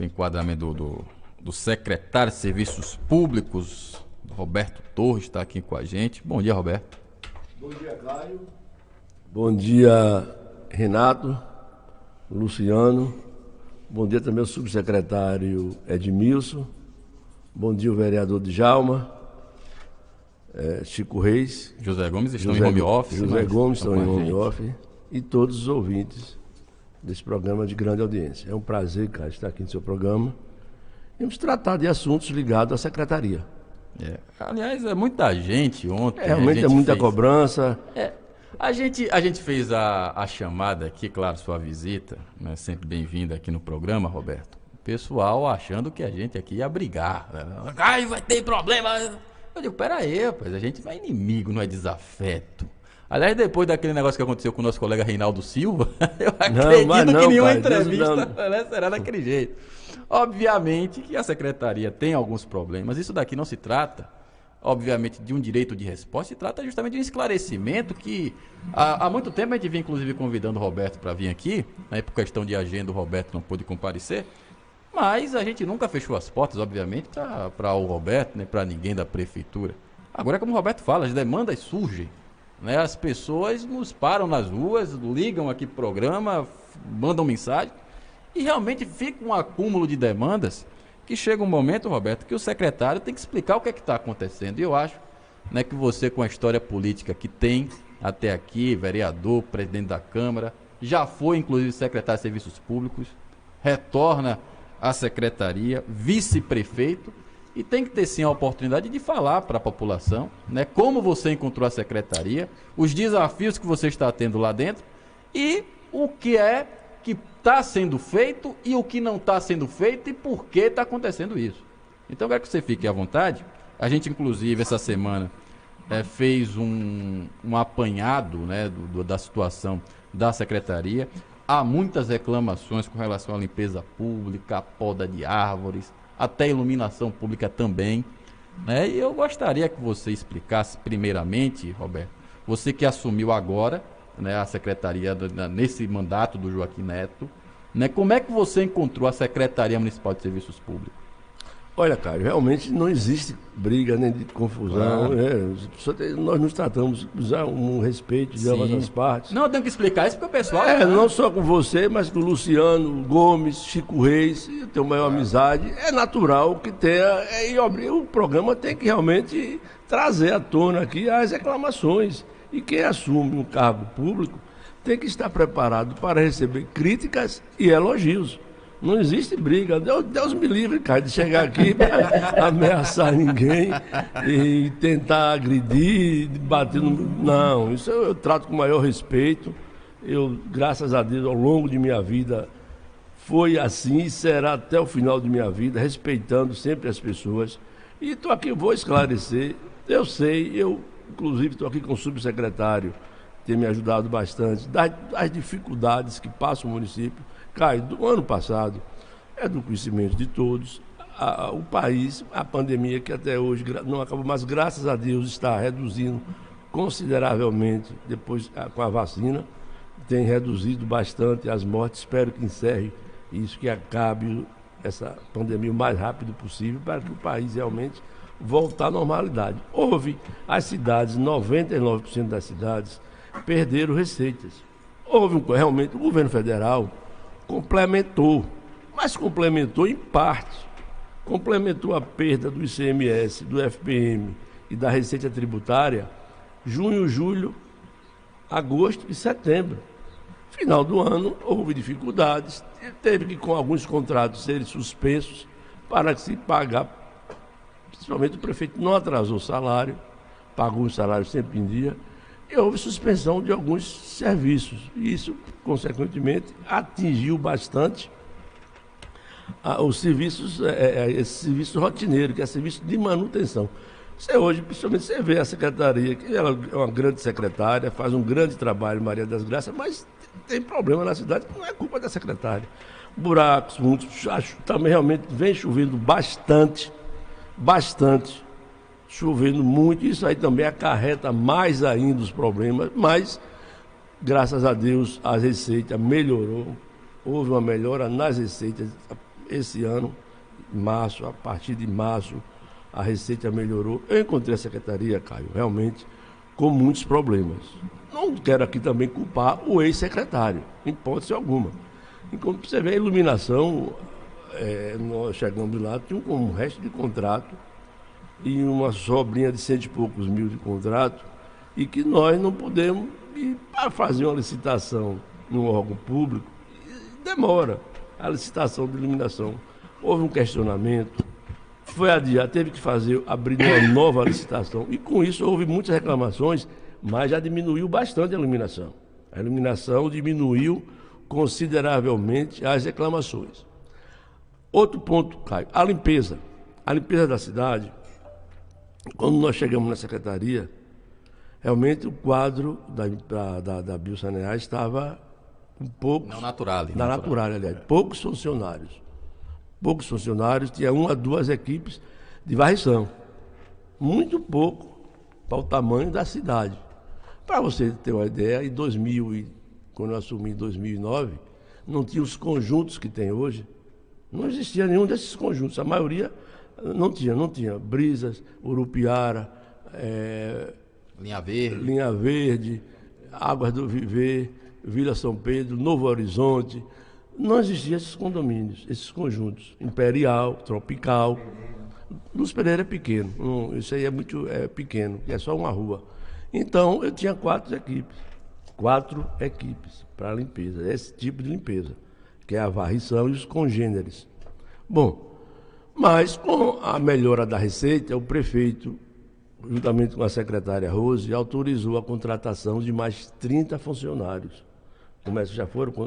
o enquadramento do secretário de Serviços Públicos, Roberto Torres, está aqui com a gente. Bom dia, Roberto. Bom dia, Caio. Bom dia, Renato, Luciano. Bom dia também ao subsecretário Edmilson. Bom dia, o vereador Djalma, Chico Reis. José Gomes estão em home office. José Gomes estão em home office. E todos os ouvintes desse programa de grande audiência. É um prazer, Caio, estar aqui no seu programa. Vamos tratar de assuntos ligados à secretaria. Aliás, é muita gente ontem. Realmente é muita cobrança. A gente fez a chamada aqui, claro, sua visita, né, sempre bem-vinda aqui no programa, Roberto. O pessoal achando que a gente aqui ia brigar. Né? Ai, vai ter problema. Eu digo, peraí, rapaz, a gente não é inimigo, não é desafeto. Aliás, depois daquele negócio que aconteceu com o nosso colega Reinaldo Silva, eu acredito que nenhuma entrevista será daquele jeito. Obviamente que a secretaria tem alguns problemas. Isso daqui não se trata, obviamente, de um direito de resposta, se trata justamente de um esclarecimento que há muito tempo a gente vinha, inclusive, convidando o Roberto para vir aqui, né, por questão de agenda o Roberto não pôde comparecer, mas a gente nunca fechou as portas, obviamente, para o Roberto, né, para ninguém da prefeitura. Agora, como o Roberto fala, as demandas surgem, né, as pessoas nos param nas ruas, ligam aqui pro programa, mandam mensagem, e realmente fica um acúmulo de demandas que chega um momento, Roberto, que o secretário tem que explicar o que é que está acontecendo. E eu acho, né, que você, com a história política que tem até aqui, vereador, presidente da Câmara, já foi, inclusive, secretário de Serviços Públicos, retorna à secretaria, vice-prefeito, e tem que ter, sim, a oportunidade de falar para a população, né, como você encontrou a secretaria, os desafios que você está tendo lá dentro e o que é que está sendo feito e o que não está sendo feito e por que está acontecendo isso. Então, eu quero que você fique à vontade. A gente, inclusive, essa semana fez um apanhado, né, da situação da secretaria. Há muitas reclamações com relação à limpeza pública, a poda de árvores, até a iluminação pública também. Né? E eu gostaria que você explicasse primeiramente, Roberto, você que assumiu agora, né, a secretaria nesse mandato do Joaquim Neto, né, como é que você encontrou a Secretaria Municipal de Serviços Públicos? Olha, Caio, realmente não existe briga nem de confusão. Claro. Nós nos tratamos de usar um respeito de ambas as partes. Não, eu tenho que explicar isso porque o pessoal... Não só com você, mas com o Luciano Gomes, Chico Reis, eu tenho maior amizade. É natural que tenha... o programa tem que realmente trazer à tona aqui as reclamações. E quem assume um cargo público tem que estar preparado para receber críticas e elogios. Não existe briga. Deus me livre, cara, de chegar aqui para ameaçar ninguém e tentar agredir, bater no... Não, isso eu trato com o maior respeito. Eu, graças a Deus, ao longo de minha vida, foi assim e será até o final de minha vida, respeitando sempre as pessoas. E estou aqui, vou esclarecer. Eu sei, inclusive estou aqui com o subsecretário, tem me ajudado bastante, das dificuldades que passa o município. Caio, do ano passado, é do conhecimento de todos, o país, a pandemia que até hoje não acabou, mas graças a Deus está reduzindo consideravelmente, depois com a vacina, tem reduzido bastante as mortes. Espero que encerre isso, que acabe essa pandemia o mais rápido possível, para que o país realmente voltar à normalidade. As cidades, 99% das cidades, perderam receitas. Realmente, o governo federal complementou, mas complementou em parte. Complementou a perda do ICMS, do FPM e da Receita Tributária, junho, julho, agosto e setembro. Final do ano, houve dificuldades, teve que, com alguns contratos, serem suspensos para se pagar. Principalmente o prefeito não atrasou o salário, pagou os salários sempre em dia, e houve suspensão de alguns serviços. E isso, consequentemente, atingiu bastante os serviços, esse serviço rotineiro, que é serviço de manutenção. Você hoje, principalmente, você vê a secretaria, que ela é uma grande secretária, faz um grande trabalho, Maria das Graças, mas tem problema na cidade que não é culpa da secretária. Buracos, muitos, também realmente vem chovendo bastante, chovendo muito, isso aí também acarreta mais ainda os problemas, mas, graças a Deus, a receita melhorou, houve uma melhora nas receitas. esse ano, março, a partir de março, a Receita melhorou. Eu encontrei a Secretaria, Caio, realmente com muitos problemas. Não quero aqui também culpar o ex-secretário, em hipótese alguma. Enquanto você vê a iluminação, nós chegamos lá, tinha um resto de contrato e uma sobrinha de 100 e poucos mil de contrato, e que nós não podemos ir para fazer uma licitação num órgão público, demora a licitação de iluminação. Houve um questionamento, foi adiado, teve que abrir uma nova licitação, e com isso houve muitas reclamações, mas já diminuiu bastante a iluminação. A iluminação diminuiu consideravelmente as reclamações. Outro ponto, Caio, a limpeza. A limpeza da cidade, quando nós chegamos na secretaria, realmente o quadro da Biosanear estava com poucos... Não natural. Na natural, aliás. Poucos funcionários. Poucos funcionários, tinha 1 a 2 equipes de varrição. Muito pouco para o tamanho da cidade. Para você ter uma ideia, quando eu assumi em 2009, não tinha os conjuntos que tem hoje. Não existia nenhum desses conjuntos. A maioria não tinha. Brisas, Urupiara, Linha Verde, Águas do Viver, Vila São Pedro, Novo Horizonte. Não existiam esses condomínios, esses conjuntos. Imperial, Tropical. Luz Pereira é pequeno. Isso aí é pequeno, que é só uma rua. Então, eu tinha 4 equipes. 4 equipes para limpeza, esse tipo de limpeza, que é a varrição e os congêneres. Bom, mas com a melhora da receita, o prefeito, juntamente com a secretária Rose, autorizou a contratação de mais 30 funcionários.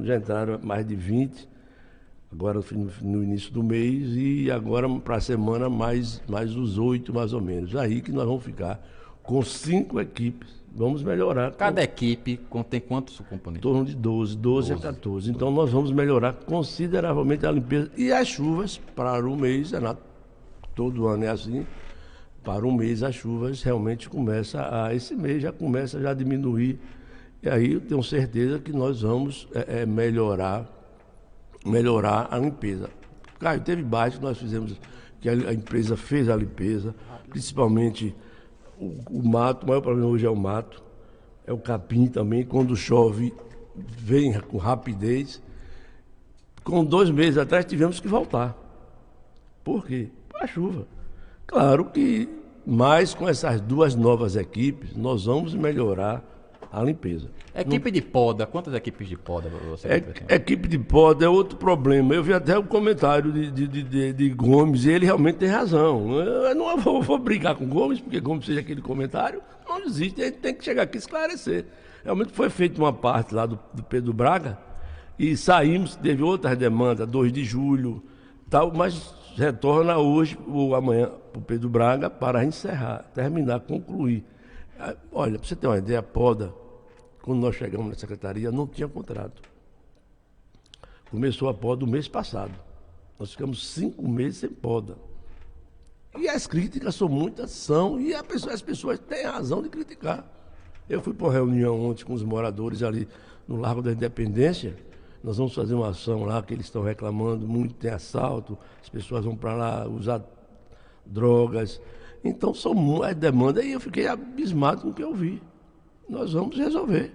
Já entraram mais de 20, agora no início do mês, e agora para a semana mais os 8, mais ou menos. Aí que nós vamos ficar com 5 equipes. Vamos melhorar. Cada equipe tem quantos componentes? Em torno de 12 a 14. Então nós vamos melhorar consideravelmente a limpeza. E as chuvas para o mês, todo ano é assim, para o mês as chuvas realmente esse mês já começa a diminuir. E aí eu tenho certeza que nós vamos melhorar a limpeza. Caio, teve baixo que nós fizemos, que a empresa fez a limpeza, principalmente o mato. O maior problema hoje é o mato, é o capim também. Quando chove, vem com rapidez. Com 2 meses atrás tivemos que voltar. Por quê? A chuva. Claro que, mais com essas 2 novas equipes, nós vamos melhorar a limpeza. Equipe de poda, quantas equipes de poda você tem? Equipe de poda é outro problema. Eu vi até o comentário de Gomes, e ele realmente tem razão. Eu não vou brigar com Gomes, porque Gomes fez aquele comentário, não existe, a gente tem que chegar aqui e esclarecer. Realmente foi feita uma parte lá do Pedro Braga, e saímos, teve outras demandas, 2 de julho, tal, mas retorna hoje ou amanhã para o Pedro Braga para terminar, concluir. Olha, para você ter uma ideia, a poda, quando nós chegamos na secretaria, não tinha contrato. Começou a poda o mês passado. Nós ficamos 5 meses sem poda. E as críticas são, e as pessoas têm razão de criticar. Eu fui para uma reunião ontem com os moradores ali no Largo da Independência. Nós vamos fazer uma ação lá, que eles estão reclamando muito, tem assalto, as pessoas vão para lá usar drogas. Então são muitas demandas, e eu fiquei abismado com o que eu vi. Nós vamos resolver.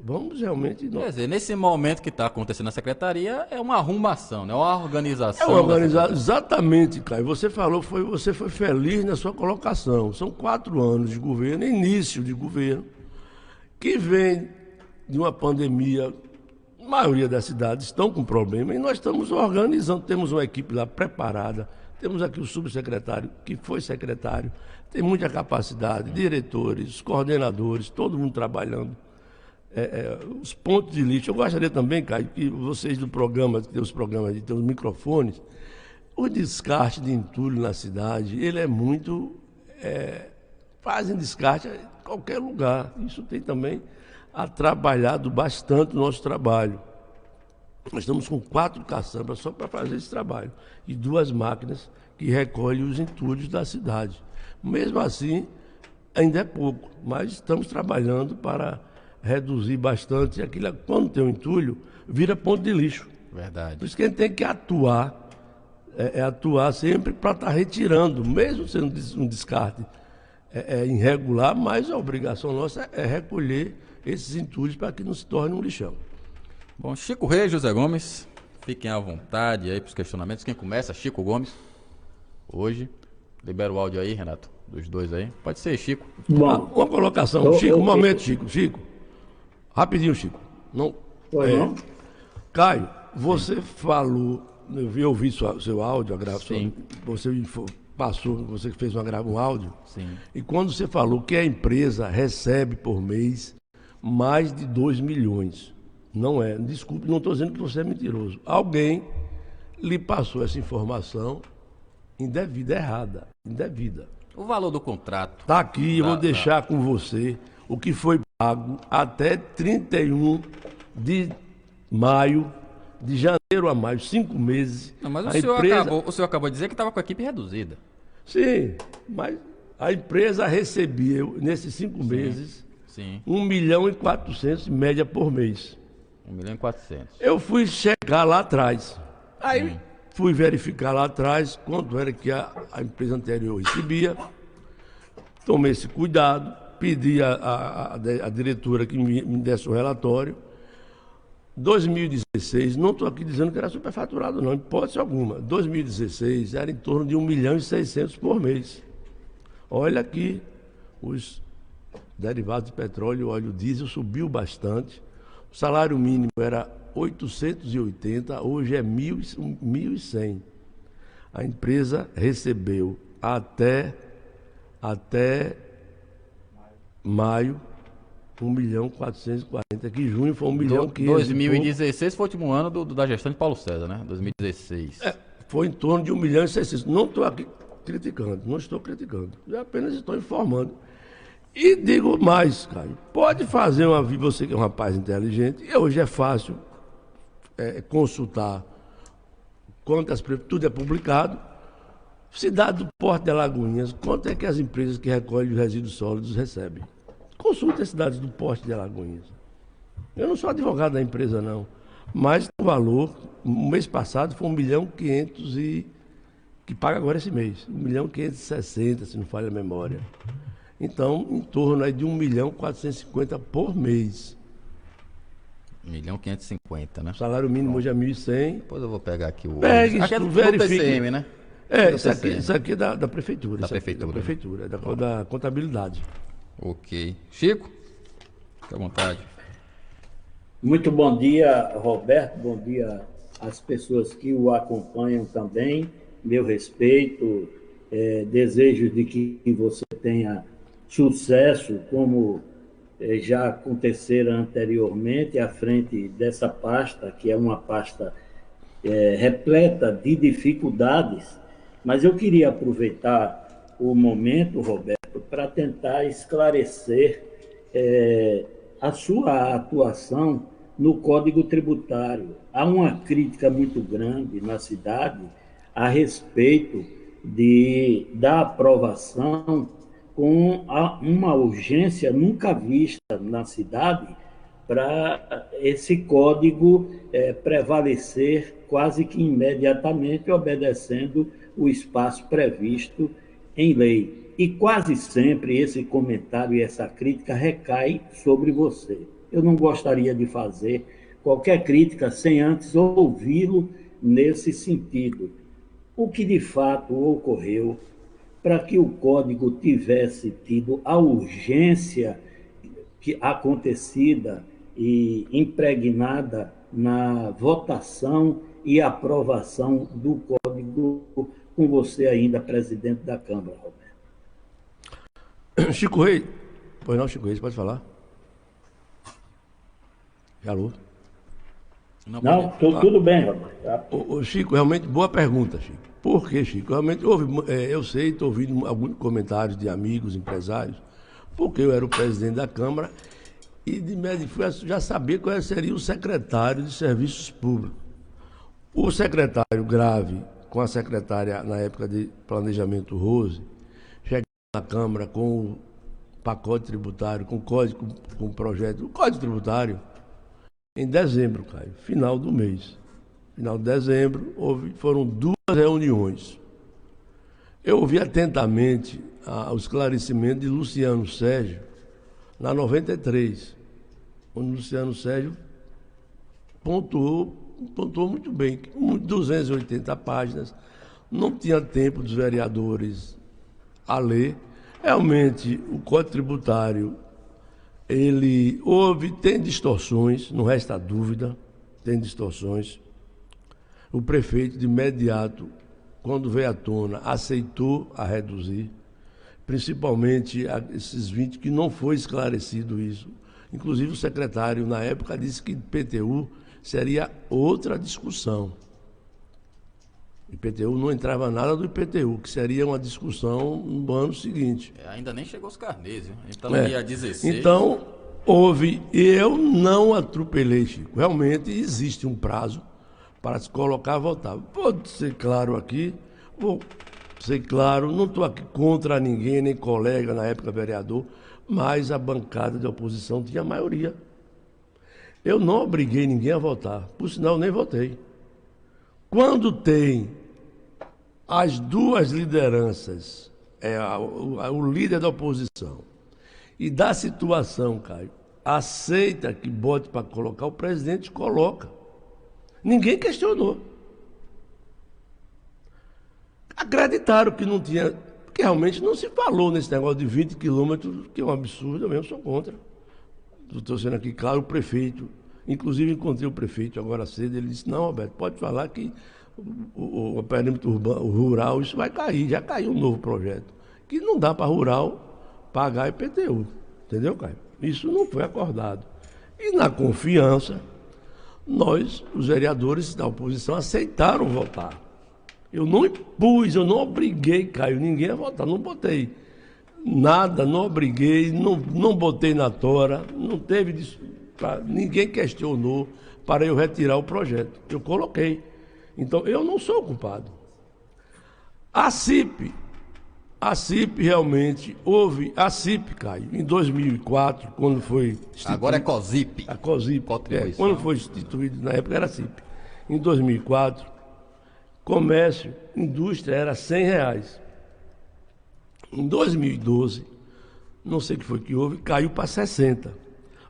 Vamos realmente... Quer dizer, nesse momento que está acontecendo na secretaria, é uma arrumação, né? Uma organização. É uma organização, exatamente, Caio. Você falou, você foi feliz na sua colocação. São 4 anos de governo, início de governo, que vem de uma pandemia. A maioria das cidades estão com problema, e nós estamos organizando. Temos uma equipe lá preparada. Temos aqui o subsecretário, que foi secretário, tem muita capacidade, diretores, coordenadores, todo mundo trabalhando. Os pontos de lixo. Eu gostaria também, Caio, que vocês do programa, que tem os programas, tem os microfones, o descarte de entulho na cidade, ele é muito... fazem descarte em qualquer lugar. Isso tem também atrapalhado bastante o nosso trabalho. Nós estamos com 4 caçambas só para fazer esse trabalho, e 2 máquinas que recolhem os entulhos da cidade. Mesmo assim, ainda é pouco, mas estamos trabalhando para reduzir bastante. Aquilo, quando tem um entulho, vira ponto de lixo. Verdade. Por isso que a gente tem que atuar é atuar sempre para estar retirando, mesmo sendo um descarte irregular, mas a obrigação nossa é recolher esses entulhos para que não se torne um lixão. Bom, Chico Reis, José Gomes, fiquem à vontade aí para os questionamentos. Quem começa? Chico Gomes, hoje. Libera o áudio aí, Renato, dos dois aí. Pode ser, Chico. Bom, uma colocação. Chico, um momento, Chico. Rapidinho, Chico. Não. Não? Caio, você falou, eu ouvi seu áudio, a gravação. Sim. Você passou, você fez um áudio. Sim. E quando você falou que a empresa recebe por mês mais de 2 milhões. Não é, desculpe, não estou dizendo que você é mentiroso. Alguém lhe passou essa informação indevida, errada, indevida. O valor do contrato. Está aqui, eu vou deixar com você o que foi pago até 31 de maio, de janeiro a maio, 5 meses. Não, mas o senhor acabou de dizer que estava com a equipe reduzida. Sim, mas a empresa recebia, nesses 5 meses, 1 milhão e 400 em média por mês. 1 milhão e 400. Eu fui checar lá atrás. Aí fui verificar lá atrás quanto era que a empresa anterior recebia. Tomei esse cuidado, pedi a diretora que me desse o relatório. 2016, não estou aqui dizendo que era superfaturado, não, hipótese alguma. 2016 era em torno de 1 milhão e 600 por mês. Olha aqui, os derivados de petróleo, óleo diesel subiu bastante. O salário mínimo era 880, hoje é 1.100. A empresa recebeu até maio 1 milhão 440, que junho foi 1 milhão 500. 2016 foi o último ano da gestão de Paulo César, né? 2016. Foi em torno de 1 milhão e 600. Não estou aqui criticando, não estou criticando. Eu apenas estou informando. E digo mais, Caio, pode fazer você que é um rapaz inteligente, e hoje é fácil consultar tudo é publicado. Cidade do Porto de Alagoinhas, quanto é que as empresas que recolhem os resíduos sólidos recebem? Consulte as cidades do Porto de Alagoinhas. Eu não sou advogado da empresa, não, mas o valor, o mês passado foi 1 milhão 500 que paga agora esse mês, 1 milhão 560, se não falha a memória. Então, em torno aí de 1 milhão 450 por mês. 1 milhão 550, né? O salário mínimo hoje é 1.100. Depois eu vou pegar aqui o... Pegue, aqui é do verifique. TCM, né? Isso aqui é da prefeitura. Da prefeitura. Da prefeitura, da contabilidade. Ok. Chico, fique à vontade. Muito bom dia, Roberto. Bom dia às pessoas que o acompanham também. Meu respeito, desejo de que você tenha sucesso, como já acontecera anteriormente, à frente dessa pasta, que é uma pasta repleta de dificuldades. Mas eu queria aproveitar o momento, Roberto, para tentar esclarecer a sua atuação no Código Tributário. Há uma crítica muito grande na cidade a respeito da aprovação com uma urgência nunca vista na cidade para esse código prevalecer quase que imediatamente, obedecendo o espaço previsto em lei. E quase sempre esse comentário e essa crítica recai sobre você. Eu não gostaria de fazer qualquer crítica sem antes ouvi-lo nesse sentido. O que de fato ocorreu para que o código tivesse tido a urgência acontecida e impregnada na votação e aprovação do código com você ainda presidente da Câmara, Roberto? Chico Reis. Pois não, Chico Reis, pode falar. Alô? Não, tudo bem, Roberto. Chico, realmente boa pergunta, Chico. Por que, Chico? Realmente eu sei, estou ouvindo alguns comentários de amigos, empresários, porque eu era o presidente da Câmara e de médio já sabia qual seria o secretário de Serviços Públicos. O secretário Grave, com a secretária na época de Planejamento Rose, chegaram na Câmara com o pacote tributário, com o projeto, o Código Tributário, em dezembro, Caio, final do mês. final de dezembro, foram 2 reuniões. Eu ouvi atentamente o esclarecimento de Luciano Sérgio, na 93, onde Luciano Sérgio pontuou muito bem, 280 páginas, não tinha tempo dos vereadores a ler. Realmente, o Código Tributário, tem distorções, não resta dúvida, tem distorções. O prefeito, de imediato, quando veio à tona, aceitou a reduzir, principalmente esses 20 que não foi esclarecido isso. Inclusive o secretário, na época, disse que IPTU seria outra discussão. IPTU não entrava nada do IPTU, que seria uma discussão no ano seguinte. Ainda nem chegou os carnês, viu? Então, no dia 16... Então, eu não atropelei, Chico. Realmente existe um prazo para se colocar a votar. Vou ser claro aqui, não estou aqui contra ninguém, nem colega, na época vereador, mas a bancada de oposição tinha maioria. Eu não obriguei ninguém a votar, por sinal, nem votei. Quando tem as duas lideranças, o líder da oposição, e da situação, Caio, aceita que bote para colocar, o presidente coloca. Ninguém questionou. Acreditaram que não tinha, que realmente não se falou nesse negócio de 20 quilômetros, que é um absurdo, eu mesmo sou contra. Estou sendo aqui claro, o prefeito, inclusive encontrei o prefeito agora cedo, ele disse, não, Roberto, pode falar que o perímetro rural, isso vai cair, já caiu um novo projeto, que não dá para rural pagar IPTU, entendeu, Caio? Isso não foi acordado. E na confiança, nós, os vereadores da oposição, aceitaram votar. Eu não impus, eu não obriguei, Caio, ninguém a votar, não botei nada, não obriguei, não botei na tora, não teve, ninguém questionou para eu retirar o projeto. Eu coloquei. Então, eu não sou o culpado. A CIP realmente a CIP, Caio, em 2004, quando foi instituída. Agora é COSIP. A COSIP, quando foi instituído, na época era CIP. Em 2004, comércio, indústria era R$100. Em 2012, não sei o que foi que houve, caiu para 60.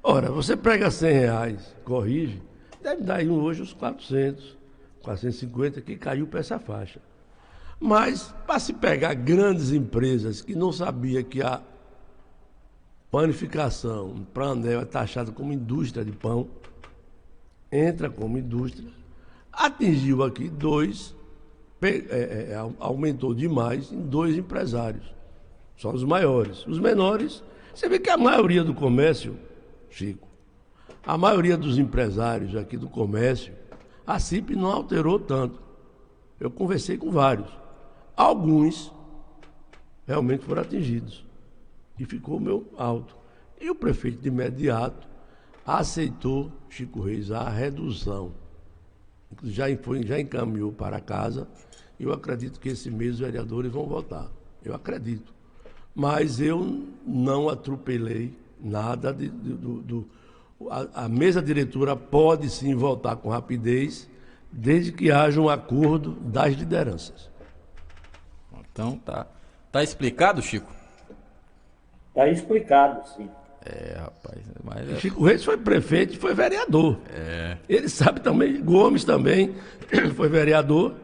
Ora, você pega R$100, corrige, deve dar aí hoje uns 450, que caiu para essa faixa. Mas, para se pegar grandes empresas que não sabia que a panificação, para Anel, é taxada como indústria de pão, entra como indústria, atingiu aqui aumentou demais em 2 empresários. São os maiores. Os menores, você vê que a maioria do comércio, Chico, a maioria dos empresários aqui do comércio, a CIP não alterou tanto. Eu conversei com vários. Alguns realmente foram atingidos. E ficou o meu alto. E o prefeito, de imediato, aceitou, Chico Reis, a redução. Já encaminhou para casa. Eu acredito que esse mês os vereadores vão votar. Eu acredito. Mas eu não atropelei nada. A mesa diretora pode sim votar com rapidez, desde que haja um acordo das lideranças. Então tá explicado, Chico? Está explicado, sim. Rapaz. Mas Chico Reis foi prefeito e foi vereador. Ele sabe também, Gomes também foi vereador.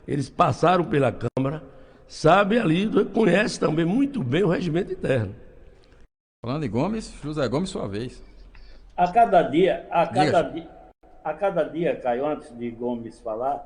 Eles passaram pela Câmara, sabe ali, conhece também muito bem o regimento interno. Falando em Gomes, José Gomes, sua vez. A cada dia, Caio, antes de Gomes falar,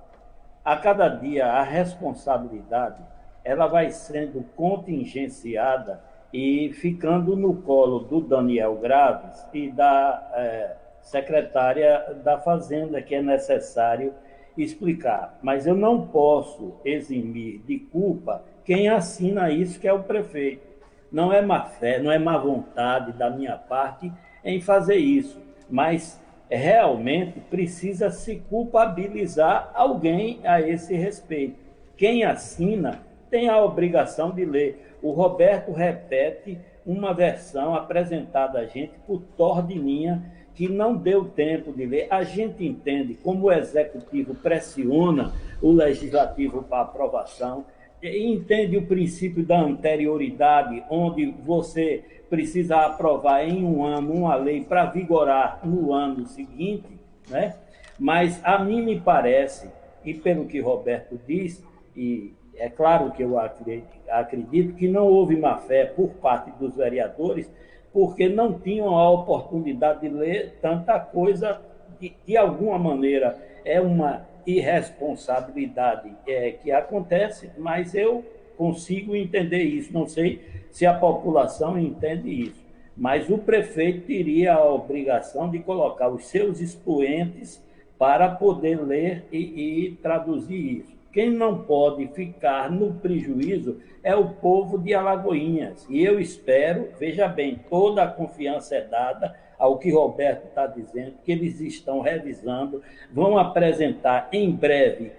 a cada dia a responsabilidade ela vai sendo contingenciada e ficando no colo do Daniel Graves e da secretária da Fazenda, que é necessário explicar. Mas eu não posso eximir de culpa quem assina isso, que é o prefeito. Não é má fé, não é má vontade da minha parte em fazer isso, mas realmente precisa se culpabilizar alguém a esse respeito. Quem assina tem a obrigação de ler. O Roberto repete uma versão apresentada a gente por Tordininha, que não deu tempo de ler. A gente entende como o Executivo pressiona o Legislativo para aprovação, entende o princípio da anterioridade, onde você precisa aprovar em um ano uma lei para vigorar no ano seguinte, né? Mas a mim me parece, e pelo que Roberto diz, e é claro que eu acredito que não houve má-fé por parte dos vereadores, porque não tinham a oportunidade de ler tanta coisa, de alguma maneira é uma irresponsabilidade que acontece, mas eu consigo entender isso. Não sei se a população entende isso, mas o prefeito teria a obrigação de colocar os seus expoentes para poder ler e traduzir isso. Quem não pode ficar no prejuízo é o povo de Alagoinhas. E eu espero, veja bem, toda a confiança é dada ao que Roberto está dizendo, que eles estão revisando, vão apresentar em breve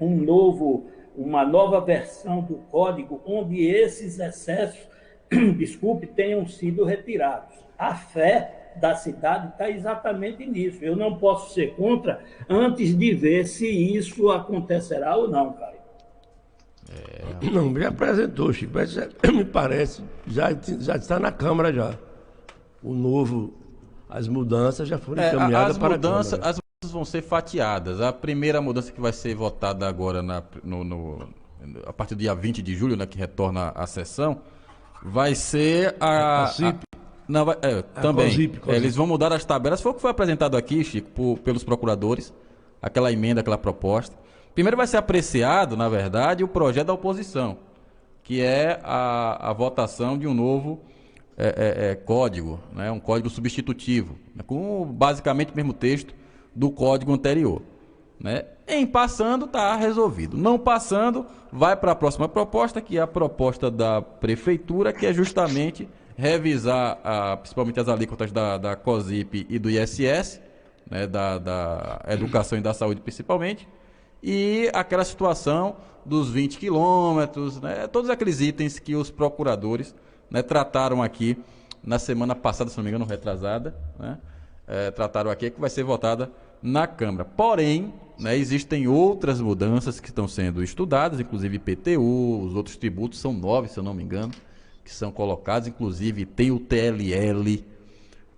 uma nova versão do código onde esses excessos, desculpe, tenham sido retirados. A fé da cidade está exatamente nisso. Eu não posso ser contra antes de ver se isso acontecerá ou não, cara. Não, me apresentou, Chico, mas me parece, já está na Câmara já. O novo, as mudanças já foram encaminhadas para a Câmara. As mudanças vão ser fatiadas. A primeira mudança que vai ser votada agora a partir do dia 20 de julho, né, que retorna a sessão, vai ser também. COSIP. Eles vão mudar as tabelas. Foi o que foi apresentado aqui, Chico, pelos procuradores, aquela emenda, aquela proposta. Primeiro vai ser apreciado, na verdade, o projeto da oposição, que é a votação de um novo código, né, um código substitutivo, né, com basicamente o mesmo texto do código anterior. Né? Em passando, está resolvido. Não passando, vai para a próxima proposta, que é a proposta da Prefeitura, que é justamente revisar principalmente as alíquotas da COSIP e do ISS, né, da educação e da saúde principalmente, e aquela situação dos 20 quilômetros, né, todos aqueles itens que os procuradores, né, trataram aqui na semana passada, se não me engano, retrasada, né, trataram aqui, que vai ser votada na Câmara. Porém, né, existem outras mudanças que estão sendo estudadas, inclusive IPTU, os outros tributos, são 9, se eu não me engano, que são colocados, inclusive tem o TLL,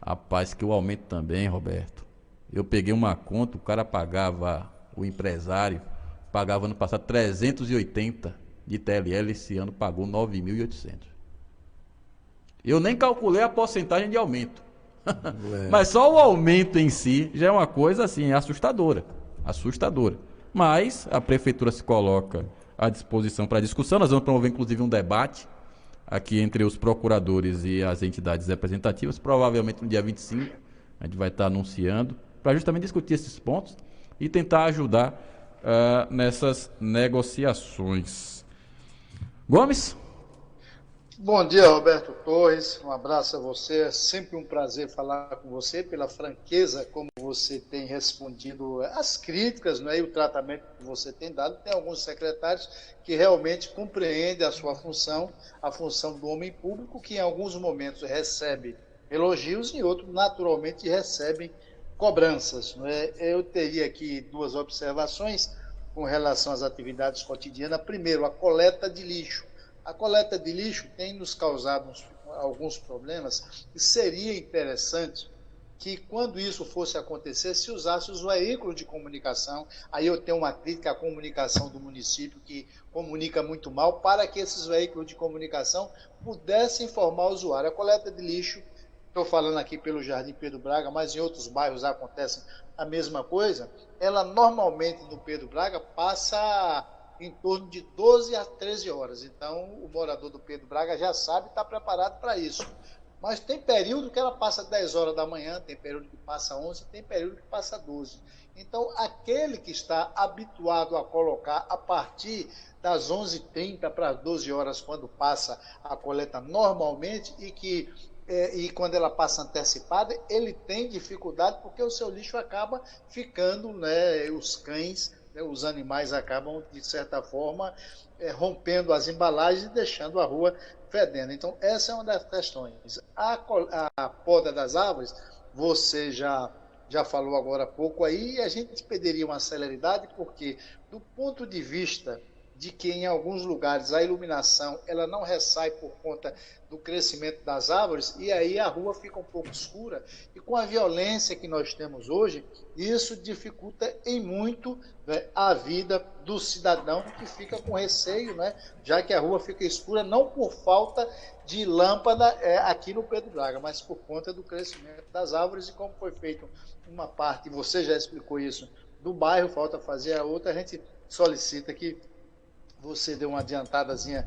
rapaz, que o aumento também, Roberto. Eu peguei uma conta, o cara pagava, o empresário, pagava ano passado 380 de TLL, esse ano pagou 9.800. Eu nem calculei a porcentagem de aumento. Mas só o aumento em si já é uma coisa assim, assustadora. Mas a Prefeitura se coloca à disposição para discussão. Nós vamos promover inclusive um debate aqui entre os procuradores e as entidades representativas, provavelmente no dia 25, a gente vai estar anunciando, para justamente discutir esses pontos e tentar ajudar nessas negociações. Gomes? Bom dia, Roberto Torres, um abraço a você, é sempre um prazer falar com você, pela franqueza como você tem respondido às críticas, né, e o tratamento que você tem dado. Tem alguns secretários que realmente compreendem a sua função, a função do homem público, que em alguns momentos recebe elogios e em outros naturalmente recebem cobranças. Né? Eu teria aqui duas observações com relação às atividades cotidianas. Primeiro, a coleta de lixo. A coleta de lixo tem nos causado alguns problemas e seria interessante que, quando isso fosse acontecer, se usasse os veículos de comunicação. Aí eu tenho uma crítica à comunicação do município, que comunica muito mal, para que esses veículos de comunicação pudessem informar o usuário. A coleta de lixo, estou falando aqui pelo Jardim Pedro Braga, mas em outros bairros acontece a mesma coisa, ela normalmente no Pedro Braga passa em torno de 12 a 13 horas. Então, o morador do Pedro Braga já sabe e está preparado para isso. Mas tem período que ela passa 10 horas da manhã, tem período que passa 11, tem período que passa 12. Então, aquele que está habituado a colocar a partir das 11h30 para as 12 horas, quando passa a coleta normalmente, e quando ela passa antecipada, ele tem dificuldade porque o seu lixo acaba ficando, né, os cães, os animais acabam, de certa forma, rompendo as embalagens e deixando a rua fedendo. Então, essa é uma das questões. A poda das árvores, você já já falou agora há pouco aí, e a gente pediria uma celeridade, porque do ponto de vista de que em alguns lugares a iluminação ela não ressai por conta do crescimento das árvores, e aí a rua fica um pouco escura, e com a violência que nós temos hoje, isso dificulta em muito, né, a vida do cidadão que fica com receio, né, já que a rua fica escura não por falta de lâmpada aqui no Pedro Braga, mas por conta do crescimento das árvores, e como foi feito uma parte, você já explicou isso, do bairro, falta fazer a outra, a gente solicita que você deu uma adiantadazinha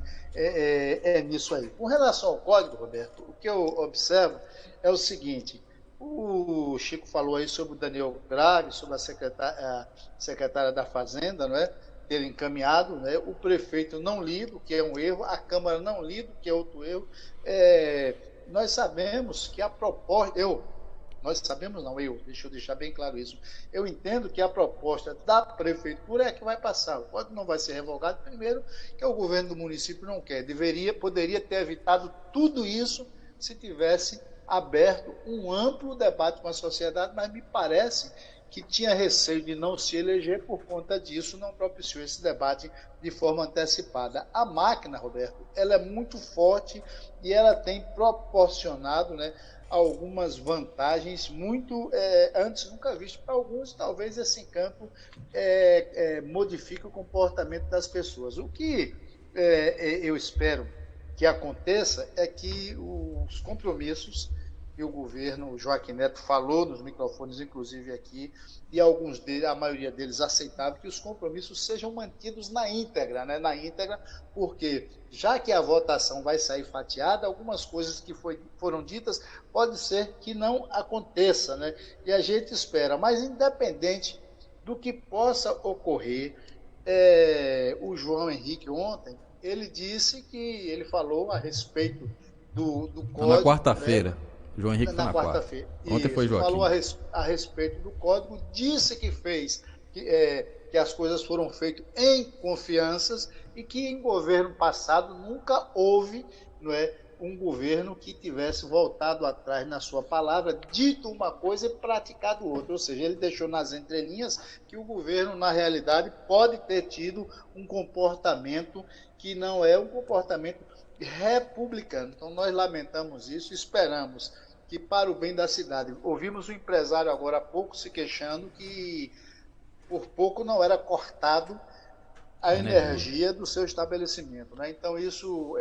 nisso aí. Com relação ao código, Roberto, o que eu observo é o seguinte: o Chico falou aí sobre o Daniel Graves, sobre a secretária da Fazenda, não é? Ter encaminhado, né? O prefeito não lido, que é um erro, a Câmara não lido, que é outro erro. Nós sabemos que a proposta, deixa eu deixar bem claro isso. Eu entendo que a proposta da prefeitura é que vai passar. O código não vai ser revogado, primeiro, que o governo do município não quer. Poderia ter evitado tudo isso se tivesse aberto um amplo debate com a sociedade, mas me parece que tinha receio de não se eleger, por conta disso não propiciou esse debate de forma antecipada. A máquina, Roberto, ela é muito forte e ela tem proporcionado, né, algumas vantagens muito antes nunca vistas para alguns. Talvez esse campo modifique o comportamento das pessoas. O que eu espero que aconteça é que os compromissos que o governo, o Joaquim Neto, falou nos microfones, inclusive aqui, e alguns deles, a maioria deles aceitaram, que os compromissos sejam mantidos na íntegra, né? Na íntegra, porque já que a votação vai sair fatiada, algumas coisas que foram ditas pode ser que não aconteça, né? E a gente espera, mas independente do que possa ocorrer, o João Henrique ontem, ele falou a respeito do código. Na quarta-feira. Né? João Henrique na quarta-feira. Ontem foi Joaquim. Falou a respeito do código, disse que que as coisas foram feitas em confianças e que em governo passado nunca houve, não é, um governo que tivesse voltado atrás na sua palavra, dito uma coisa e praticado outra. Ou seja, ele deixou nas entrelinhas que o governo, na realidade, pode ter tido um comportamento que não é um comportamento republicano. Então nós lamentamos isso, esperamos que, para o bem da cidade, ouvimos um empresário agora há pouco se queixando que por pouco não era cortado a energia do seu estabelecimento, né? Então isso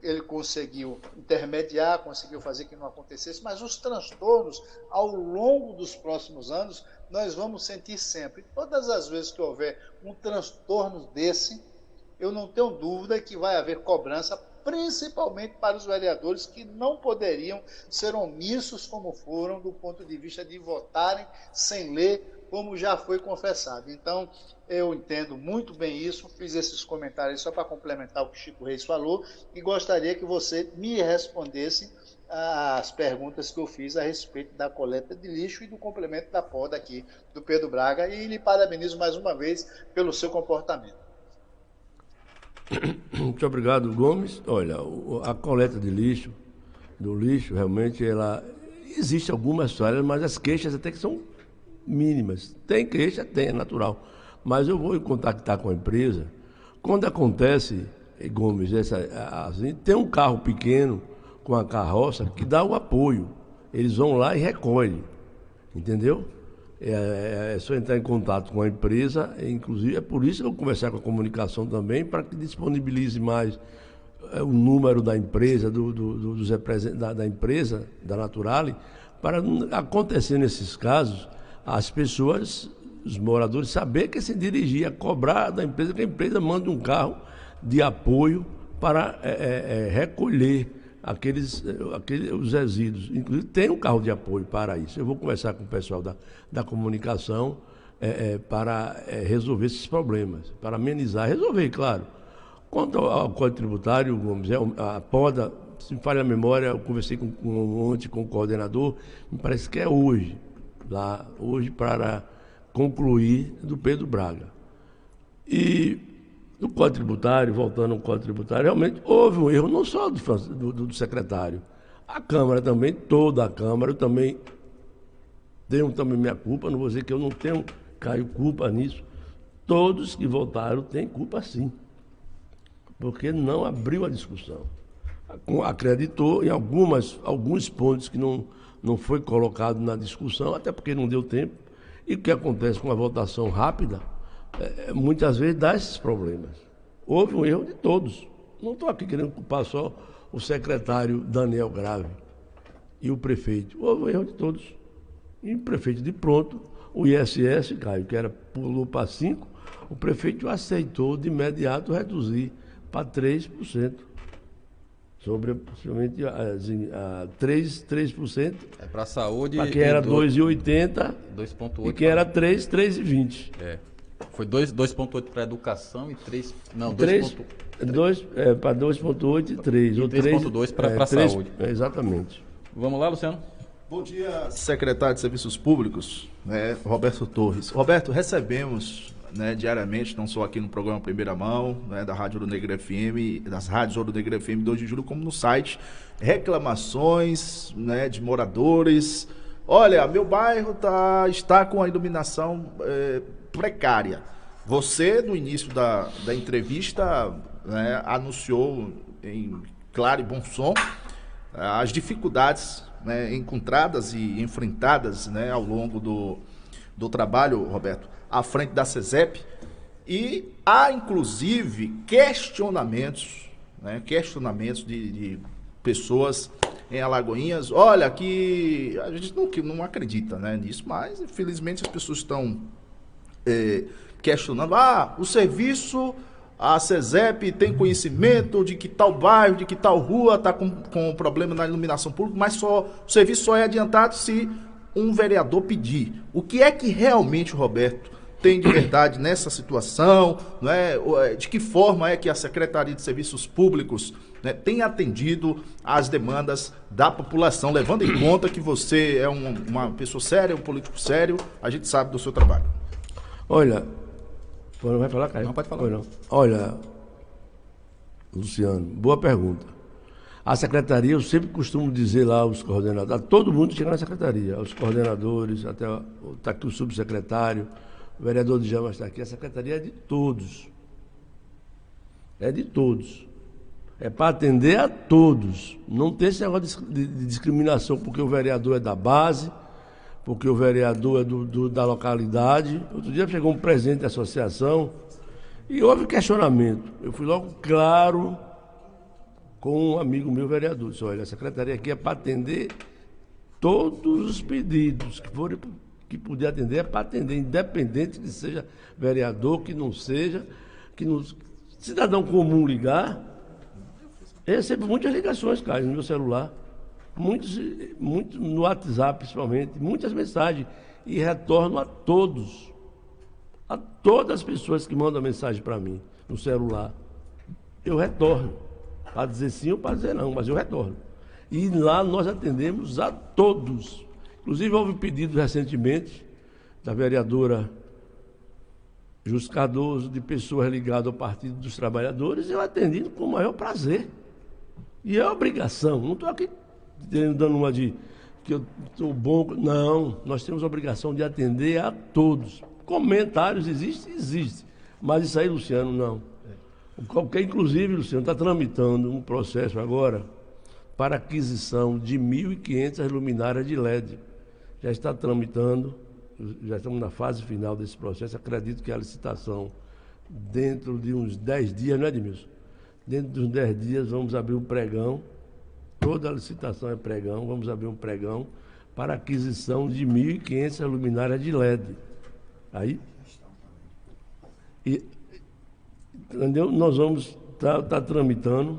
ele conseguiu intermediar, conseguiu fazer que não acontecesse, mas os transtornos ao longo dos próximos anos nós vamos sentir sempre. Todas as vezes que houver um transtorno desse, eu não tenho dúvida que vai haver cobrança, principalmente para os vereadores que não poderiam ser omissos como foram, do ponto de vista de votarem sem ler, como já foi confessado. Então, eu entendo muito bem isso, fiz esses comentários só para complementar o que Chico Reis falou, e gostaria que você me respondesse as perguntas que eu fiz a respeito da coleta de lixo e do complemento da poda aqui do Pedro Braga, e lhe parabenizo mais uma vez pelo seu comportamento. Muito obrigado, Gomes. Olha, a coleta de lixo, realmente, ela existe algumas histórias, mas as queixas até que são mínimas. Tem queixa, é natural. Mas eu vou contactar com a empresa. Quando acontece, Gomes, assim, tem um carro pequeno com a carroça que dá o apoio. Eles vão lá e recolhem, entendeu? É só entrar em contato com a empresa, inclusive é por isso que eu vou conversar com a comunicação também, para que disponibilize mais o número da empresa, dos representantes da empresa, da Naturale, para acontecer nesses casos, as pessoas, os moradores, saber que se dirigir a cobrar da empresa, que a empresa manda um carro de apoio para recolher os resíduos. Inclusive tem um carro de apoio para isso. Eu vou conversar com o pessoal da comunicação para resolver esses problemas, para amenizar, resolver, claro. Quanto ao Código Tributário, Gomes, a poda, se me falha a memória, eu conversei ontem com o coordenador, me parece que é hoje para concluir do Pedro Braga. E no Código Tributário, voltando ao Código Tributário, realmente houve um erro, não só do secretário. A Câmara também, toda a Câmara, eu também tenho também minha culpa, não vou dizer que eu não tenho, Caio, culpa nisso. Todos que votaram têm culpa sim, porque não abriu a discussão. Acreditou em alguns pontos que não foi colocado na discussão, até porque não deu tempo. E o que acontece com a votação rápida, muitas vezes dá esses problemas. Houve um erro de todos. Não estou aqui querendo culpar só o secretário Daniel Grave e o prefeito. Houve um erro de todos. E o prefeito de pronto, o ISS, Caio, que pulou para 5%, o prefeito aceitou de imediato reduzir para 3%. Sobre possivelmente 3%. É para a saúde. Para quem era 2,80 2,8. E quem era 3,20. Foi 2,8 para a educação e 3. Não, 2,8. Para 2,8 e 3. E 3,2 para a saúde. Exatamente. Vamos lá, Luciano? Bom dia, secretário de Serviços Públicos, Roberto Torres. Roberto, recebemos diariamente, não só aqui no programa Primeira Mão, da Rádio Ouro Negro FM, das rádios Ouro Negro FM 2 de julho, como no site, reclamações de moradores. Olha, meu bairro está com a iluminação precária. Você, no início da entrevista, anunciou em claro e bom som as dificuldades encontradas e enfrentadas ao longo do trabalho, Roberto, à frente da SESEP, e há inclusive questionamentos de pessoas em Alagoinhas. Olha, que a gente não acredita nisso, mas infelizmente as pessoas estão questionando. O serviço, a SESEP tem conhecimento de que tal bairro, de que tal rua está com problema na iluminação pública, mas o serviço só é adiantado se um vereador pedir. O que é que realmente, Roberto, tem de verdade nessa situação? De que forma é que a Secretaria de Serviços Públicos tem atendido às demandas da população, levando em conta que você é uma pessoa séria, um político sério, a gente sabe do seu trabalho. Olha, não vai falar, Caio? Não, pode falar. Não. Olha, Luciano, boa pergunta. A secretaria, eu sempre costumo dizer lá aos coordenadores, a todo mundo chega na secretaria, aos coordenadores, até está aqui o subsecretário, o vereador de Jamas está aqui, a secretaria é de todos. É de todos. É para atender a todos. Não tem esse negócio de discriminação porque o vereador é da base, porque o vereador é da localidade. Outro dia chegou um presidente da associação e houve questionamento. Eu fui logo claro com um amigo meu vereador. Disse, olha, a secretaria aqui é para atender todos os pedidos que puder atender, é para atender, independente que seja vereador, que não seja, cidadão comum ligar. Eu recebo muitas ligações, Caio, no meu celular, muito no WhatsApp principalmente, muitas mensagens, e retorno a todas as pessoas que mandam mensagem para mim no celular. Eu retorno, para dizer sim ou para dizer não, mas eu retorno. E lá nós atendemos a todos. Inclusive houve pedido recentemente da vereadora Justo Cardoso, de pessoas ligadas ao Partido dos Trabalhadores, eu atendi com o maior prazer. E é obrigação, não estou aqui dando uma de que eu estou bom. Não, nós temos a obrigação de atender a todos. Comentários existe. Mas isso aí, Luciano, não. Inclusive, Luciano, está tramitando um processo agora para aquisição de 1.500 luminárias de LED. Já está tramitando, já estamos na fase final desse processo. Acredito que a licitação, dentro de uns 10 dias, não é, Edmilson? Dentro de uns 10 dias vamos abrir um pregão, toda a licitação é pregão, vamos abrir um pregão para aquisição de 1.500 luminárias de LED. Aí, entendeu? Nós vamos estar tramitando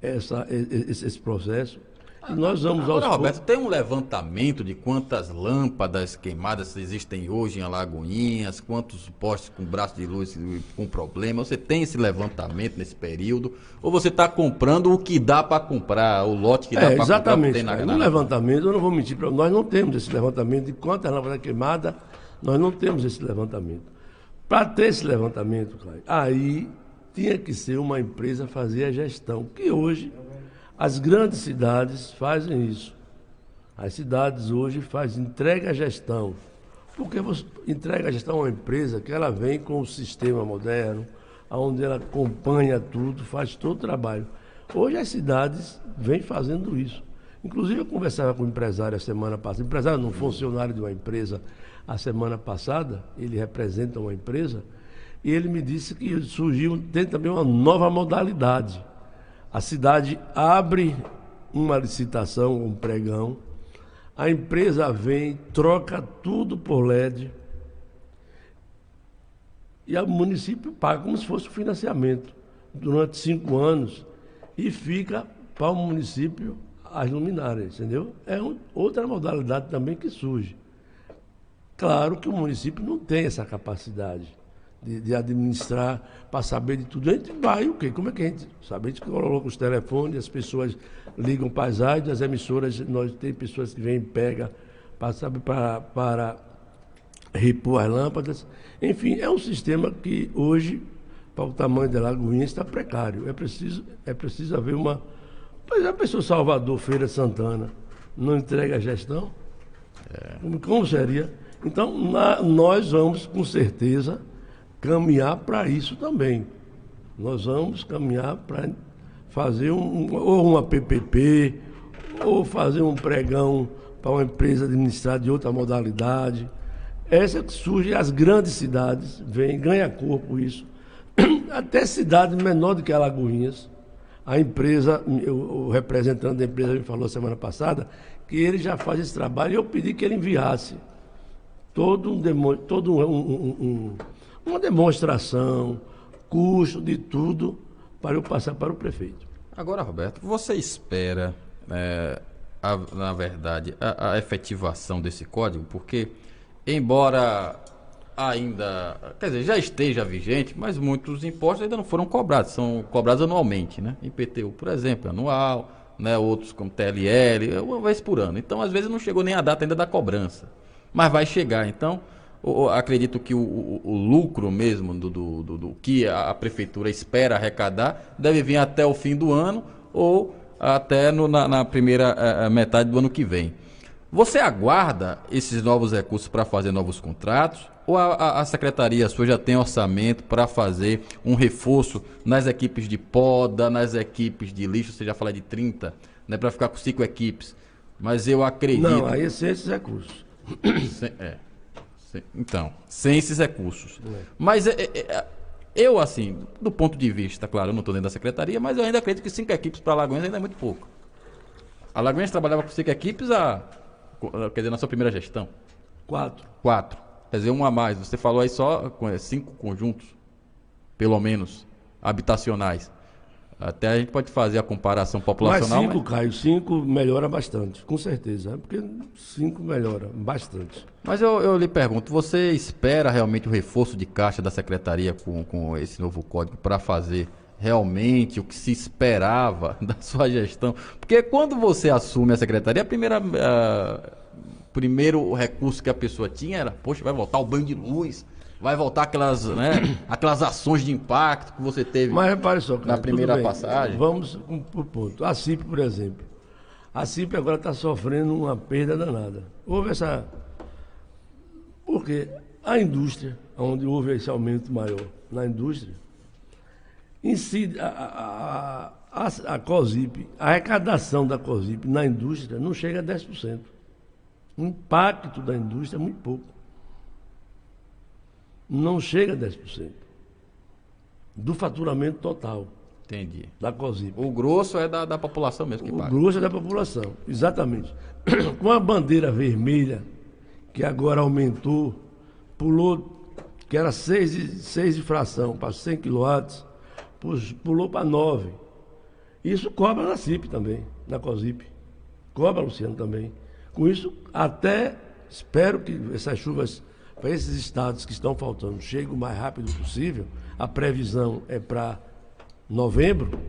esse processo. E nós vamos Agora, Roberto, tem um levantamento de quantas lâmpadas queimadas existem hoje em Alagoinhas, quantos postes com braço de luz com problema? Você tem esse levantamento nesse período? Ou você está comprando o que dá para comprar, o lote que dá para comprar? Exatamente. No levantamento, eu não vou mentir para nós não temos esse levantamento de quantas lâmpadas queimadas, nós não temos esse levantamento. Para ter esse levantamento, Caio, aí tinha que ser uma empresa fazer a gestão, que hoje as grandes cidades fazem isso. As cidades hoje fazem entrega à gestão. Porque você entrega a gestão a uma empresa que ela vem com o sistema moderno, onde ela acompanha tudo, faz todo o trabalho. Hoje as cidades vêm fazendo isso. Inclusive eu conversava com um empresário a semana passada, empresário não, funcionário de uma empresa a semana passada, ele representa uma empresa, e ele me disse que surgiu, tem também uma nova modalidade. A cidade abre uma licitação, um pregão, a empresa vem, troca tudo por LED, e o município paga como se fosse um financiamento durante 5 anos e fica para o município as luminárias, entendeu? É outra modalidade também que surge. Claro que o município não tem essa capacidade de administrar para saber de tudo. A gente vai, o quê? Como é que a gente sabe? A gente coloca os telefones, as pessoas ligam para as rádios, as emissoras, nós tem pessoas que vêm e pegam para repor as lâmpadas. Enfim, é um sistema que hoje, para o tamanho da Lagoinha, está precário. É preciso haver uma... Pois a pessoa Salvador, Feira de Santana, não entrega a gestão? Como seria? Então, nós vamos, com certeza, caminhar para isso também. Nós vamos caminhar para fazer ou uma PPP, ou fazer um pregão para uma empresa administrar de outra modalidade. Essa que surge, as grandes cidades, ganha corpo isso. Até cidades menores do que Alagoinhas. A empresa, o representante da empresa me falou semana passada que ele já faz esse trabalho e eu pedi que ele enviasse uma demonstração, custo de tudo, para eu passar para o prefeito. Agora, Roberto, você espera, na verdade, a efetivação desse código? Porque, embora ainda, quer dizer, já esteja vigente, mas muitos impostos ainda não foram cobrados, são cobrados anualmente, né? IPTU, por exemplo, anual, né? Outros como TLL, uma vez por ano. Então, às vezes não chegou nem a data ainda da cobrança, mas vai chegar. Então, acredito que o lucro mesmo do que a prefeitura espera arrecadar deve vir até o fim do ano ou até na primeira metade do ano que vem. Você aguarda esses novos recursos para fazer novos contratos? Ou a secretaria sua já tem orçamento para fazer um reforço nas equipes de poda, nas equipes de lixo? Você já fala de 30, né, para ficar com 5 equipes. Mas eu acredito... Não, aí é sem esses recursos. Então, sem esses recursos. Mas eu, assim, do ponto de vista, claro, eu não estou dentro da secretaria, mas eu ainda acredito que 5 equipes para Alagoinhas ainda é muito pouco. A Alagoinhas trabalhava com 5 equipes quer dizer, na sua primeira gestão? 4. Quer dizer, uma a mais. Você falou aí só com 5 conjuntos, pelo menos, habitacionais. Até a gente pode fazer a comparação populacional. Mas 5, Caio, 5 melhora bastante, com certeza. Porque 5 melhora bastante. Mas eu lhe pergunto, você espera realmente o reforço de caixa da secretaria com esse novo código para fazer realmente o que se esperava da sua gestão? Porque quando você assume a secretaria, primeiro recurso que a pessoa tinha era, poxa, vai voltar o banho de luz, vai voltar aquelas ações de impacto que você teve. Mas repare só, cara, na primeira passagem. Vamos por ponto. A CIP, por exemplo. A CIP agora está sofrendo uma perda danada. Houve essa... Porque a indústria, onde houve esse aumento maior na indústria, incide a COSIP, a arrecadação da COSIP na indústria não chega a 10%. O impacto da indústria é muito pouco. Não chega a 10% do faturamento total. Entendi. Da COSIP. O grosso é da população mesmo que paga. O grosso é da população, exatamente. Com a bandeira vermelha, que agora aumentou, pulou, que era 6 de fração para 100 kW, pulou para 9. Isso cobra na CIP também, na COSIP. Cobra, Luciano, também. Com isso, até espero que essas chuvas para esses estados que estão faltando cheguem o mais rápido possível. A previsão é para novembro,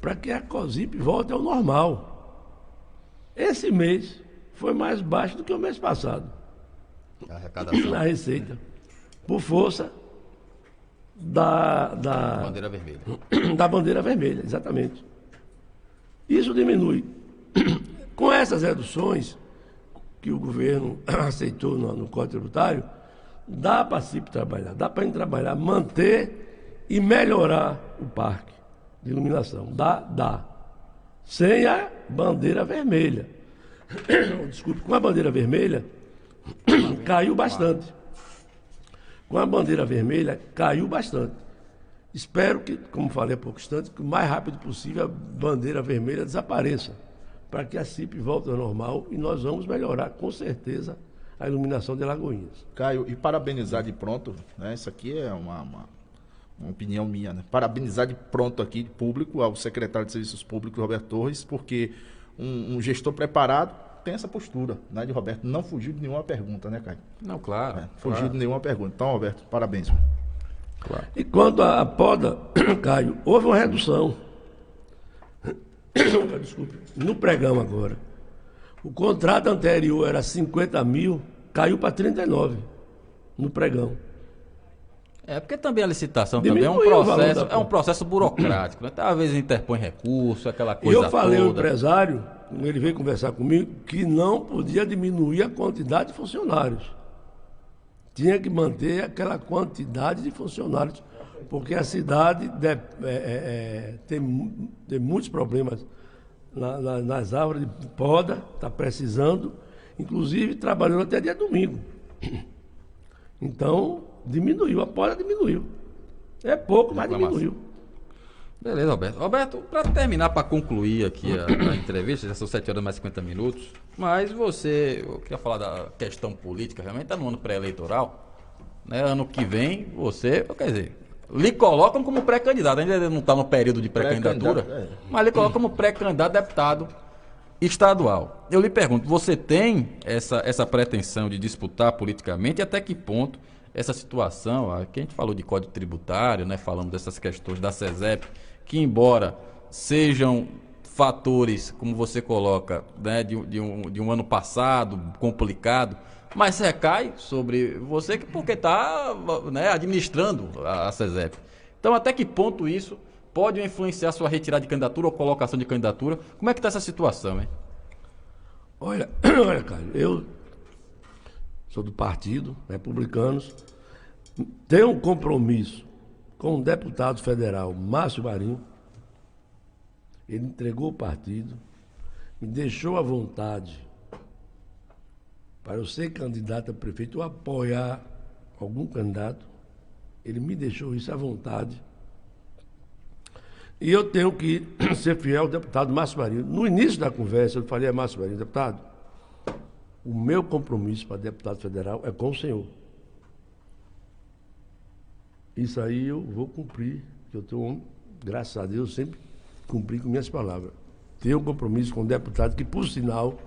para que a COSIP volte ao normal. Esse mês foi mais baixo do que o mês passado. A arrecadação. Na receita. Por força da bandeira vermelha. Da bandeira vermelha, exatamente. Isso diminui. Com essas reduções, que o governo aceitou no Código Tributário, dá para a CIP trabalhar, dá para a gente trabalhar, manter e melhorar o parque de iluminação. Dá. Sem a bandeira vermelha. Desculpe, com a bandeira vermelha, caiu bastante. Com a bandeira vermelha, caiu bastante. Espero que, como falei há pouco instante, que o mais rápido possível a bandeira vermelha desapareça, para que a CIP volte ao normal e nós vamos melhorar, com certeza, a iluminação de Alagoinhas. Caio, e parabenizar de pronto, né? Isso aqui é uma opinião minha, né? Parabenizar de pronto aqui, de público, ao secretário de Serviços Públicos, Roberto Torres, porque um gestor preparado tem essa postura, né, de Roberto, não fugiu de nenhuma pergunta, né, Caio? Não, claro. Fugiu de nenhuma pergunta. Então, Roberto, parabéns. Claro. E quando a poda, Caio, houve uma redução. Desculpe, no pregão agora. O contrato anterior era 50 mil, caiu para 39 no pregão. Porque também a licitação Diminuiu também o é um processo burocrático, né? Às vezes interpõe recurso, aquela coisa Eu falei ao toda. empresário, ele veio conversar comigo, que não podia diminuir a quantidade de funcionários. Tinha que manter aquela quantidade de funcionários, porque a cidade tem muitos problemas nas árvores de poda, está precisando, inclusive trabalhando até dia domingo. Então, diminuiu, a poda diminuiu. É pouco, mas diminuiu. Beleza, Roberto. Roberto, para terminar, para concluir aqui a entrevista, já são 7 horas mais 50 minutos, mas eu queria falar da questão política, realmente está no ano pré-eleitoral, né? Ano que vem, quer dizer, lhe colocam como pré-candidato, ainda não está no período de pré-candidatura, mas lhe colocam como pré-candidato a deputado estadual. Eu lhe pergunto, você tem essa pretensão de disputar politicamente e até que ponto essa situação, aqui a gente falou de Código Tributário, né, falando dessas questões da SESEP, que embora sejam fatores, como você coloca, né, de um ano passado, complicado, mas recai sobre você porque está, né, administrando a SESEP. Então, até que ponto isso pode influenciar sua retirada de candidatura ou colocação de candidatura? Como é que está essa situação, hein? Olha, Caio, eu sou do partido, Republicanos, tenho um compromisso com o deputado federal Márcio Marinho. Ele entregou o partido, me deixou à vontade para eu ser candidato a prefeito ou apoiar algum candidato. Ele me deixou isso à vontade. E eu tenho que ser fiel ao deputado Márcio Marinho. No início da conversa, eu falei a Márcio Marinho, deputado, o meu compromisso para deputado federal é com o senhor. Isso aí eu vou cumprir, que eu tenho, graças a Deus, sempre cumpri com minhas palavras. Tenho um compromisso com o deputado que, por sinal,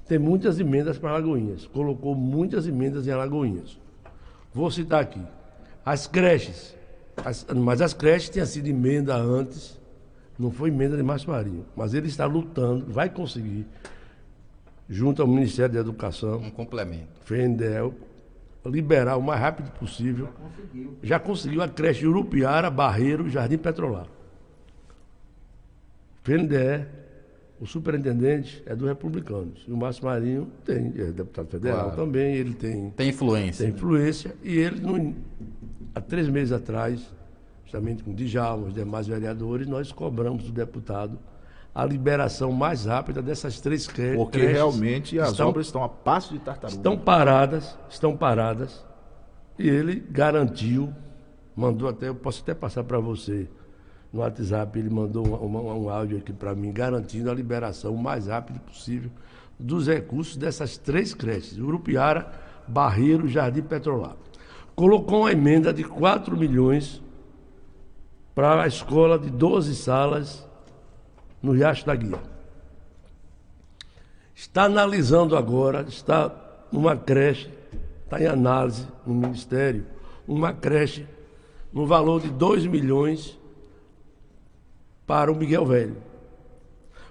tem muitas emendas para Alagoinhas. Colocou muitas emendas em Alagoinhas. Vou citar aqui. As creches. Mas as creches tinham sido emenda antes, não foi emenda de Márcio Marinho. Mas ele está lutando, vai conseguir, junto ao Ministério da Educação, Um complemento. FENDEL, liberar o mais rápido possível. Já conseguiu a creche Urupiara, Barreiro e Jardim Petrolar. FENDE, o superintendente é do Republicanos. E o Márcio Marinho é deputado federal, claro, também, ele tem influência. Tem influência. E ele, há 3 meses atrás, justamente com o Djalma, os demais vereadores, nós cobramos do deputado a liberação mais rápida dessas 3 creches. Porque realmente as obras estão a passo de tartaruga. Estão paradas. E ele garantiu, mandou até, eu posso até passar para você no WhatsApp, ele mandou um áudio aqui para mim, garantindo a liberação o mais rápido possível dos recursos dessas 3 creches, Urupiara, Barreiro e Jardim Petrolar. Colocou uma emenda de 4 milhões para a escola de 12 salas no Riacho da Guia. Está analisando agora, está numa creche, está em análise no Ministério, uma creche no valor de 2 milhões para o Miguel Velho.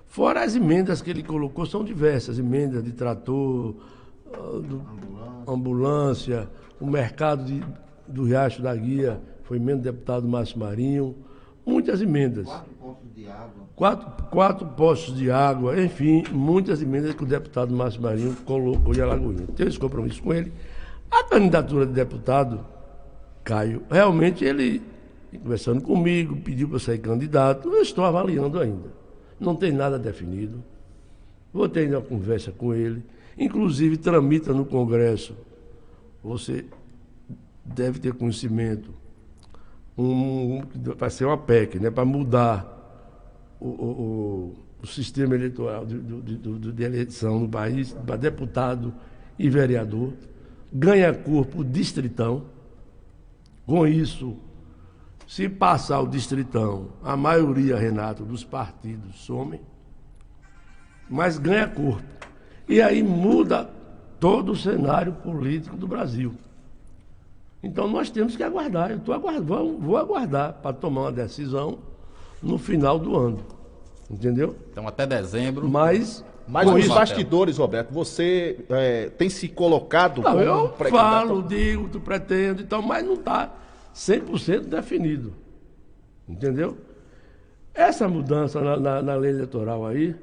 Fora as emendas que ele colocou, são diversas, emendas de trator, ambulância, o mercado do Riacho da Guia, foi emenda do deputado Márcio Marinho, muitas emendas. 4 pontos de água. Quatro postos de água, enfim, muitas emendas que o deputado Márcio Marinho colocou em Alagoinha. Tenho esse compromisso com ele. A candidatura de deputado, Caio, realmente ele, conversando comigo, pediu para sair candidato. Eu estou avaliando ainda. Não tem nada definido. Vou ter ainda uma conversa com ele. Inclusive, tramita no Congresso. Você deve ter conhecimento. Vai ser uma PEC, né, para mudar o sistema eleitoral de eleição no país, para deputado e vereador. Ganha corpo distritão. Com isso, se passar o distritão, a maioria, Renato, dos partidos somem, mas ganha corpo. E aí muda todo o cenário político do Brasil. Então nós temos que aguardar. Eu vou aguardar para tomar uma decisão no final do ano. Entendeu? Então até dezembro. Mas nos bastidores, Roberto, você tem se colocado como eu pré-candidato? Falo, digo, tu pretendo e tal, mas não está 100% definido. Entendeu? Essa mudança na lei eleitoral aí,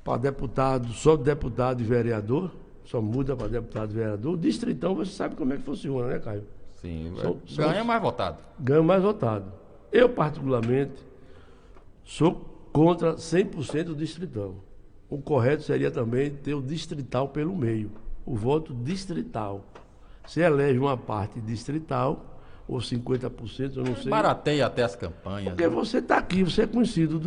para deputado, só deputado e vereador, só muda para deputado e vereador. O distritão, você sabe como é que funciona, né, Caio? Sim, ganha mais votado. Ganha mais votado. Eu, particularmente, sou contra 100% do distritão. O correto seria também ter o distrital pelo meio, o voto distrital. Se elege uma parte distrital, ou 50%, eu não sei. Barateia até as campanhas. Porque você está aqui, você é conhecido,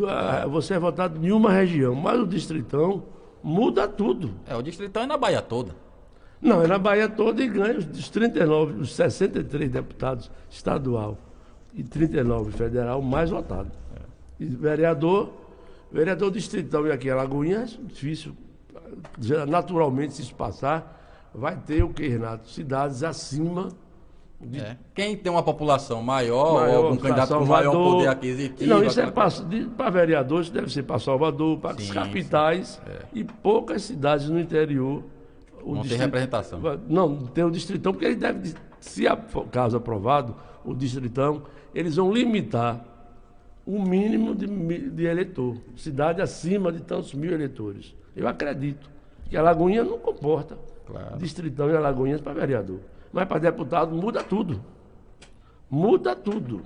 você é votado em uma região, mas o distritão muda tudo. O distritão é na Bahia toda. Não, é na Bahia toda e ganha os 39, os 63 deputados estadual e 39 federal mais votados. E vereador distritão e aqui em Alagoinha é difícil. Naturalmente, se isso passar, vai ter o que, Renato? Cidades acima. Quem tem uma população maior ou algum candidato com maior poder aquisitivo. Não, isso é para vereadores, deve ser para Salvador, para as capitais e poucas cidades no interior. Não tem representação. Não, tem o distritão, porque ele deve, se caso aprovado, o distritão, eles vão limitar o mínimo de eleitor. Cidade acima de tantos mil eleitores. Eu acredito que Alagoinha não comporta. Claro. Distritão e Alagoinhas para vereador. Mas para deputado muda tudo. Muda tudo.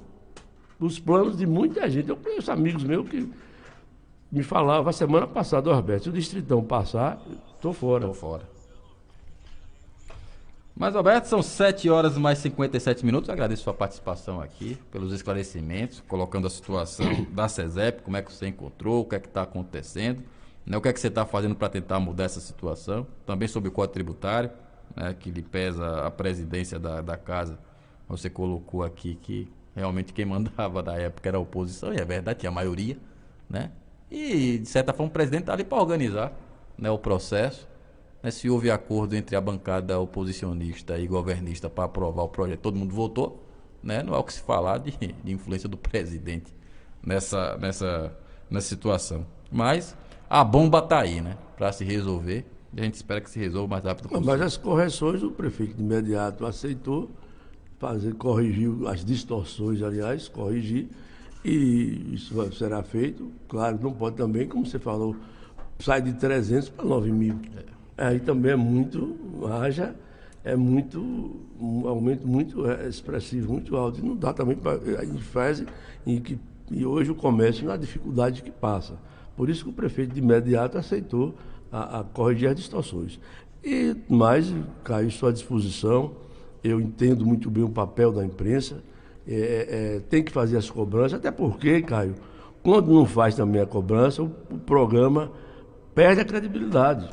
Os planos de muita gente. Eu conheço amigos meus que me falavam a semana passada, Roberto, se o distritão passar, estou fora. Estou fora. Mas, Roberto, são 7 horas mais 57 minutos. Eu agradeço a sua participação aqui, pelos esclarecimentos, colocando a situação da CESEP, como é que você encontrou, o que é que está acontecendo, né, o que é que você está fazendo para tentar mudar essa situação. Também sobre o Código Tributário, né, que lhe pesa a presidência da casa. Você colocou aqui que realmente quem mandava da época era a oposição, e é verdade, tinha a maioria, né? E, de certa forma, o presidente está ali para organizar, né, o processo. Se houve acordo entre a bancada oposicionista e governista para aprovar o projeto, todo mundo votou, né? Não há o que se falar de influência do presidente nessa situação. Mas a bomba está aí, né? Para se resolver. E a gente espera que se resolva o mais rápido possível. Mas as correções o prefeito de imediato aceitou, corrigiu as distorções, aliás, corrigir, e isso será feito. Claro, não pode também, como você falou, sai de 300 para 9 mil. Aí também é muito, um aumento muito expressivo, muito alto. E não dá também para a fase em que e hoje o comércio na dificuldade que passa. Por isso que o prefeito de imediato aceitou a corrigir as distorções. Mas, Caio, estou à disposição. Eu entendo muito bem o papel da imprensa. Tem que fazer as cobranças, até porque, Caio, quando não faz também a cobrança, o programa perde a credibilidade.